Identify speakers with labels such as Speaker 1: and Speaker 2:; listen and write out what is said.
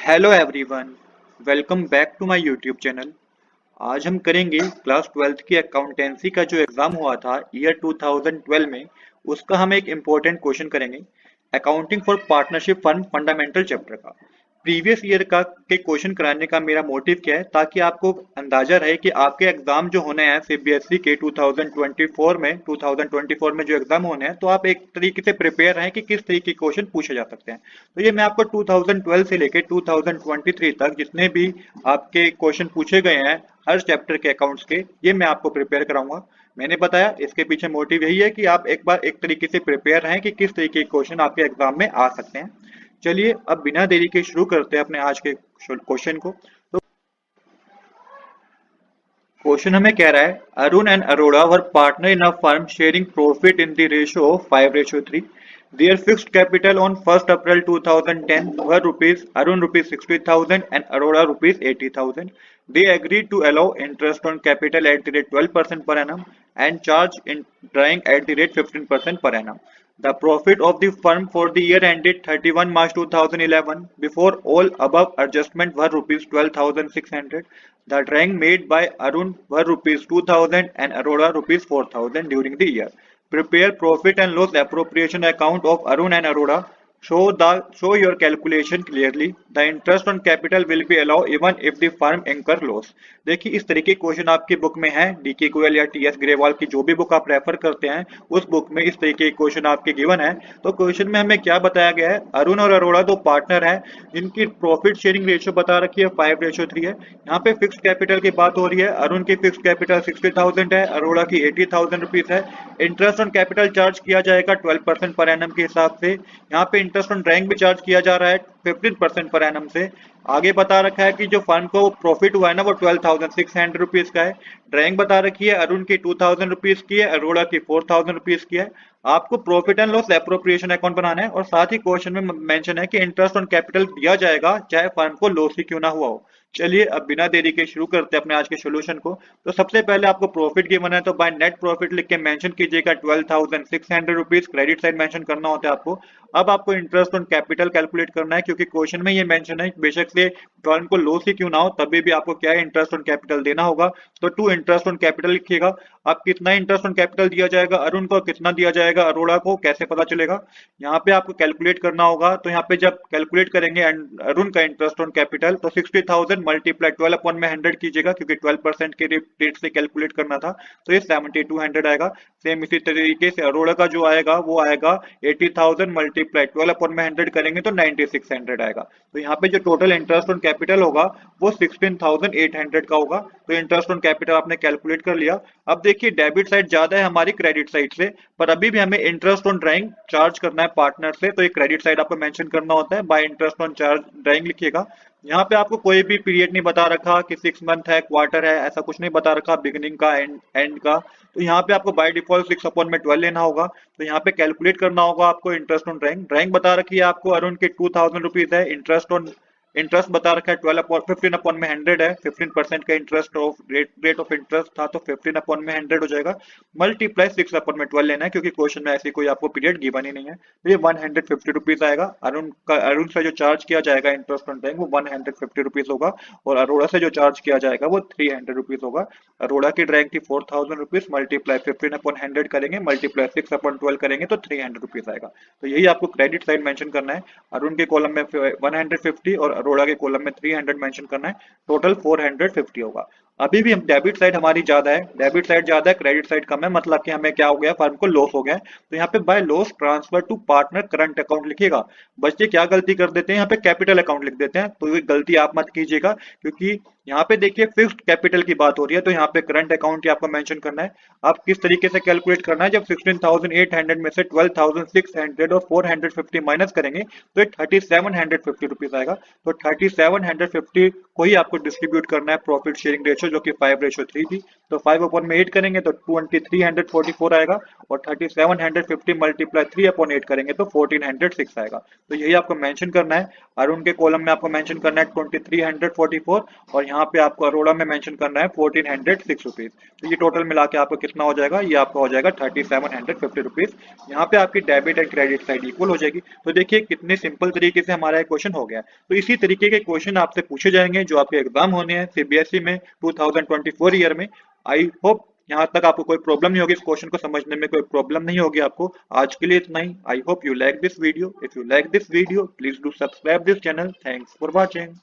Speaker 1: Hello everyone, welcome back to my YouTube channel. आज हम करेंगे क्लास 12th की अकाउंटेंसी का जो एग्ज़ाम हुआ था ईयर 2012 में, उसका हम एक इम्पोर्टेंट क्वेश्चन करेंगे accounting for partnership firm fundamental chapter का। प्रीवियस ईयर का के क्वेश्चन कराने का मेरा मोटिव क्या है, ताकि आपको अंदाजा रहे कि आपके एग्जाम जो होने हैं सीबीएसई के 2024 में जो एग्जाम होने हैं, तो आप एक तरीके से प्रिपेयर रहें कि किस तरीके के क्वेश्चन पूछे जा सकते हैं। तो ये मैं आपको 2012 से लेकर 2023 तक जितने भी आपके क्वेश्चन पूछे गए हैं हर चैप्टर के अकाउंट्स के, ये मैं आपको प्रिपेयर कराऊंगा। मैंने बताया इसके पीछे मोटिव यही है कि आप एक बार एक तरीके से प्रिपेयर रहें कि किस तरीके के क्वेश्चन आपके एग्जाम में आ सकते हैं। चलिए अब बिना देरी के शुरू करते हैं अपने आज के क्वेश्चन को। तो क्वेश्चन हमें कह रहा है, Arun and Arora were partner in a firm sharing profit in the ratio of 5:3। Their fixed capital on 1st April 2010 were Arun rupees 60,000 and Aurora rupees 80,000. They agreed to allow interest on capital at the rate 12% per annum and charge in drawing at the rate 15% per annum. The profit of the firm for the year ended 31 March 2011 before all above adjustment were rupees 12,600. The drawing made by Arun were rupees 2,000 and Aurora rupees 4,000 during the year. Prepare profit and loss appropriation account of Arun and Aurora. Show your calculation clearly. The interest on capital will be allowed even if the firm incur loss. देखिए इस तरीके question आपकी book में है, DK Goyal या TS Grewal की जो भी बुक आप रेफर करते हैं उस बुक में इस तरीके के क्वेश्चन आपके गिवन है। तो क्वेश्चन में हमें क्या बताया गया है, अरुण और अरोड़ा दो पार्टनर हैं जिनकी प्रॉफिट शेयरिंग रेशियो बता रखी है 5:3 है। यहाँ पे फिक्स कैपिटल की बात हो रही है, अरुण की फिक्स कैपिटल 60,000 है, अरोड़ा की 80,000 रुपीज है। इंटरेस्ट ऑन कैपिटल चार्ज किया जाएगा 12% पर एनम के हिसाब से। यहाँ पे इंटरेस्ट ऑन ड्राइंग भी चार्ज किया जा रहा है 15% पर एनम से। आगे बता रखा है कि जो फर्म को प्रॉफिट हुआ है ना वो 12,600 रुपीज का है। ड्राइंग बता रखी है अरुण की 2,000 रुपीज की है, अरोड़ा की 4,000 रुपीज की है। आपको profit and loss appropriation account बनाना है और साथ ही क्वेश्चन में मेंशन है कि इंटरेस्ट ऑन कैपिटल दिया जाएगा चाहे फर्म को लॉस ही क्यों ना हुआ हो। चलिए अब बिना देरी के शुरू करते हैं अपने आज के सोल्यूशन को। तो सबसे पहले आपको प्रॉफिट गिवन है तो बाय नेट प्रॉफिट लिख के मेंशन कीजिएगा 12,600 रुपीज, क्रेडिट साइड मेंशन करना होता है आपको। अब आपको इंटरेस्ट ऑन कैपिटल कैलकुलेट करना है, क्योंकि क्वेश्चन में ये मेंशन है बेशक से फर्म को लॉस ही क्यों ना हो तभी भी आपको क्या है इंटरेस्ट ऑन कैपिटल देना होगा। तो टू इंटरेस्ट ऑन कैपिटल लिखिएगा। अब कितना इंटरेस्ट ऑन कैपिटल दिया जाएगा अरुण को, कितना दिया जाएगा अरोड़ा को, कैसे पता चलेगा? यहाँ पे आपको कैलकुलेट करना होगा। तो यहाँ पे जब कैलकुलेट करेंगे अरुण का इंटरेस्ट ऑन कैपिटल तो 60,000 मल्टीप्लाई 12 अपॉन में 100 कीजिएगा, क्योंकि 12% के रेट से कैलकुलेट करना था। तो ये 7200 आएगा। सेम इसी तरीके से अरोड़ा का जो आएगा वो आएगा 80,000 मल्टीप्लाई 12 अपॉन में 100 करेंगे तो 9600 आएगा। तो यहाँ पे जो टोटल इंटरेस्ट ऑन कैपिटल होगा वो 16,800 का होगा। तो इंटरेस्ट ऑन कैपिटल आपने कैलकुलेट कर लिया। अब देखिए डेबिट साइड ज्यादा है हमारी क्रेडिट साइड से, पर अभी भी हमें इंटरेस्ट ऑन ड्राइंग चार्ज करना है पार्टनर से, तो ये क्रेडिट साइड आपको मेंशन करना होता है। Bye interest on charge drawing लिखिएगा। यहाँ पे आपको कोई भी पीरियड नहीं बता रखा कि 6 मंथ है, क्वार्टर है, ऐसा कुछ नहीं बता रखा, बिगिनिंग का एंड का। तो यहाँ पे आपको बाय डिफॉल्ट 6 अपॉन में 12 लेना होगा। तो यहाँ पे कैलकुलेट करना होगा आपको इंटरेस्ट ऑन ड्राइंग बता रखी है आपको अरुण के 2,000 रुपीज है। इंटरेस्ट बता रखा है 15 अपॉन में 100 है, 15% का interest of rate of interest था तो 15 अपॉन में 100 हो जाएगा। मल्टीप्लाई 6 अपॉन में 12 लेना है, क्योंकि क्वेश्चन में ऐसी कोई आपको पीरियड गिवन ही नहीं है। तो ये 150 रुपीज आएगा। अरुण से जो चार्ज किया जाएगा इंटरेस्ट ऑन ड्राइंग वो 150 रुपीज होगा, और अरोड़ा से जो चार्ज किया जाएगा वो 300 रुपीज होगा। अरोड़ा की ड्राइंग थी 4,000 रुपीज, मल्टीप्लाई 15 अपॉन 100 करेंगे, मल्टीप्लाई 6 अपॉन 12 करेंगे तो 300 रुपीज आएगा। तो यही आपको क्रेडिट साइड मेंशन करना है। अरुण के कॉलम में 150 और अरोड़ा के कॉलम में 300 मेंशन करना है। टोटल 450 होगा। अभी भी हम डेबिट साइड हमारी ज्यादा है, डेबिट साइड ज्यादा है, क्रेडिट साइड कम है, मतलब कि हमें क्या हो गया, फर्म को लॉस हो गया है। तो यहाँ पे by loss transfer to partner current account लिखिएगा। बच्चे क्या गलती कर देते हैं, यहाँ पे कैपिटल अकाउंट लिख देते हैं। तो ये गलती आप मत कीजिएगा, क्योंकि यहाँ पे देखिए फिक्स्ड कैपिटल की बात हो रही है, तो यहाँ पे करंट अकाउंट ही आपको मेंशन करना है। आप किस तरीके से कैलकुलेट करना है, जब 16,800 में से 12,600 और 450 माइनस करेंगे तो ये 3,750 रुपीज आएगा। तो 3,750 को ही आपको डिस्ट्रीब्यूट करना है प्रॉफिट शेयरिंग रेशियो जो कि 5:3 थी, तो 5/8 करेंगे तो 2344 आएगा, और 3750 मल्टीप्लाई 3/8 करेंगे तो 1406 आएगा। तो यही आपको मेंशन करना है। अरुण के कॉलम में आपको मेंशन करना है 2344, और यहाँ पे आपको अरोड़ा में मेंशन करना है 1406 रुपीज। तो ये टोटल मिला के आपको कितना हो जाएगा, ये आपका हो जाएगा 3750 रुपीज। यहाँ पे आपकी debit and credit side equal हो जाएगी। तो देखिए कितने सिंपल तरीके से हमारा एक क्वेश्चन हो गया। तो इसी तरीके के क्वेश्चन आपसे पूछे जाएंगे जो आपके एग्जाम होने हैं सीबीएसई में 2024 ईयर में। आई होप यहाँ तक आपको कोई प्रॉब्लम नहीं होगी, इस क्वेश्चन को समझने में कोई प्रॉब्लम नहीं होगी आपको। आज के लिए इतना ही। I hope you like this video. If you like this video, please do subscribe this channel. Thanks for watching.